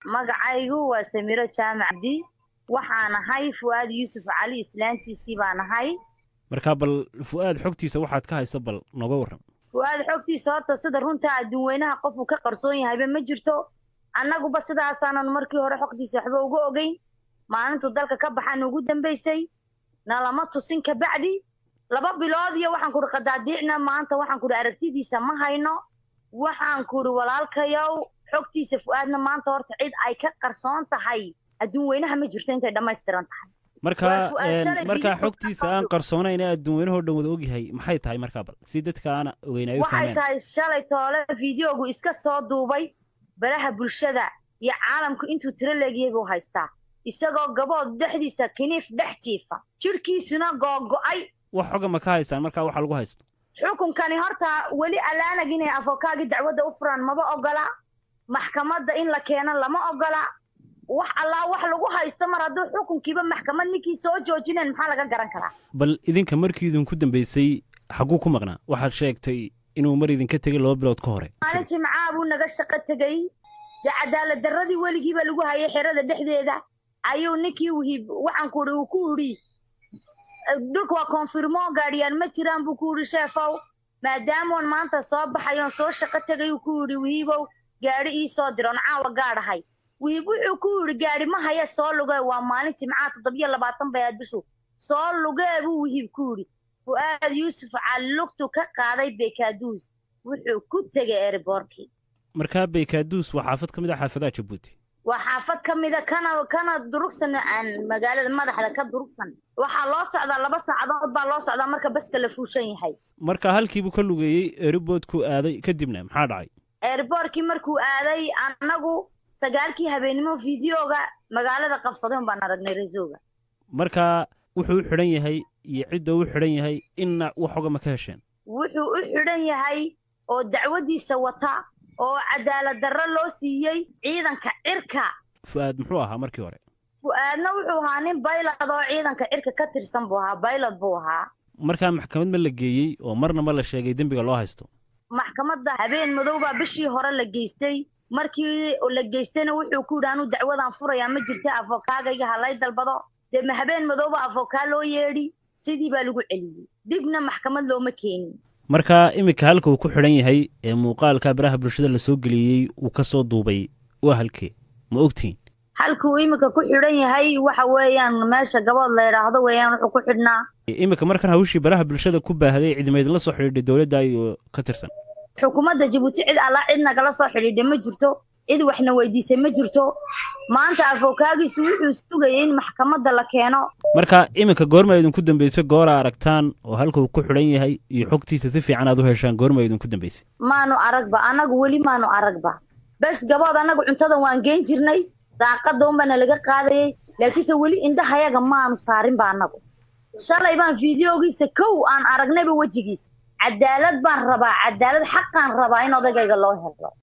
magacaygu waa Samiro Jaamac Abdi waxaan ahay Fuad Yusuf Ali islaantiisii baan ahay marka bal Fuad xogtiisa waxaad ka hayso bal nooga waran Fuad xogtiisa horta sida runta adduunweynaha qof uu ka qarsoon yahay ma jirto annagu ba sidaas aanan markii hore xogtiisa waxba uga ogeyn maalintu dalka ka baxan ugu dambeysay nalama tusin ka bacdi 2 bilood iyo waxaan ku qadaadiicna maanta waxaan ku aragtidiisa ma hayno waxaan ku walaalkayow xogtiisa Fuadna maanta horta cid ay ka qarsoon tahay adduunweynaha ma jirto intay dhameystiran tahay marka xogtiisa aan qarsoonayn adduunweynaha dhan wada ogyahay maxay tahay marka bal si dadka aan ogeynayo fahmaan waxay tahay shalay toole fiidiyogu iska soo duubay baraha bulshada iyo caalamku intuu tiro leegiyay buu haystaa isagoo gabood dhexdiisa kiniif dhex jiifa jirkiisuna googo'ay wax xoga ma ka haystaan marka waxa lagu haysto xukunkani horta wali alaanag inay afookaagi dacwada u furan maba ogola maxkamadda in la keeno lama ogola wax alla wax lagu haysto mar hadduu xukunkiiba maxkamad ninkii soo joojineen maxaa laga garan karaa bal idinka markii idinku dambeysay xaguu ku maqnaa waxaad sheegtay inuu mar idinka tegay 2 bilood ka hore maalintii macaa buu naga shaqo tegay cadaalad darradii weligiiba lagu hayay xerada dhexdeeda ayuu ninkii waxaan ku uri dhulka waa confirmo gaadhiyaan ma jiraan buu ku uri sheefow maadaama maanta soo baxayo soo shaqo tegay uu ku uri wiibow gaadhi ii soo diroon caawa gaadhahay wuxuu ku uri gaadhi ma haya soo lugay waa maalintii macaa 7 bayaad bishu soo lugay buu wiib ku uri Fuad Yusuf Ali lugtu ka qaaday Beekaduus wuxuu ku tagay airportkii marka Beekaduus waa xaafad kamid ah xaafadaha Djibouti waa xaafad kamid ah kana durugsan aan magaalada madaxda ka durugsan waxa loo socdaa 2 saacadood baa loo socdaa marka baska la fuushan yahay marka halkii buu ka lugeeyay airportku aaday kadibna maxaa dhacay airportkii markuu aaday annagu 9kii habeenimo fiidiyoga magaalada qabsadeen baan aragnay reesooga marka wuxuu xiran yahay iyo cid uu xiran yahay in wax xoga ma ka hesheen wuxuu u xiran yahay oo dacwadiisa wata oo cadaalad darro loo siiyay ciidanka cirka Fuad muxuu ahaa markii hore Fuadna wuxuu ahaa nin baylad oo ciidanka cirka ka tirsan buu ahaa baylad buu ahaa marka maxkamad ma la geeyay oo marna ma la sheegay dambiga loo haysto maxkamadda habeen madow baa bishii hore la geystay markii la geystayna wuxuu ku yiraahdo dacwadan furaya ma jirta afookaagayga halay dalbado de habeen madow baa afookaa loo yeedhi sidii baa lagu celiyay dibna maxkamad looma keenin marka imika halka uu ku xiran yahay ee muuqaalka baraha bulshada la soo galiyay uu ka soo duubay waa halkee ma ogtiin halka uu imika ku xiran yahay waxa weeyaan meesha gabood la yiraahdo weeyaan wuxuu ku xidhnaa imika markan hawshii baraha bulshada ku baahday ciidamada la soo xiriiray dawladda ay ka tirsan xukuumadda Djibouti cid alla cidna kala soo xiriiray ma jirto cid waxna weydiisay ma jirto maanta afookaagii wuxuu sugayay in maxkamadda la keeno marka imika goorma idinku dambeysay goor aragtaan oo halka uu ku xiran yahay iyo xogtiisa si fiican aad u heshaan goorma idinku dambeysay maanu aragba anagu wali maanu aragba bas gabood anagu cuntada waan geen jirnay daaqada bana laga qaadayay laakiinse wali indhahayaga maanu saarin ba anagu shalay baan fiidiyoogiisa kow aan aragnayba wajigiisa cadaalad baan rabaa cadaalad xaqaan rabaa in odagayga loo helo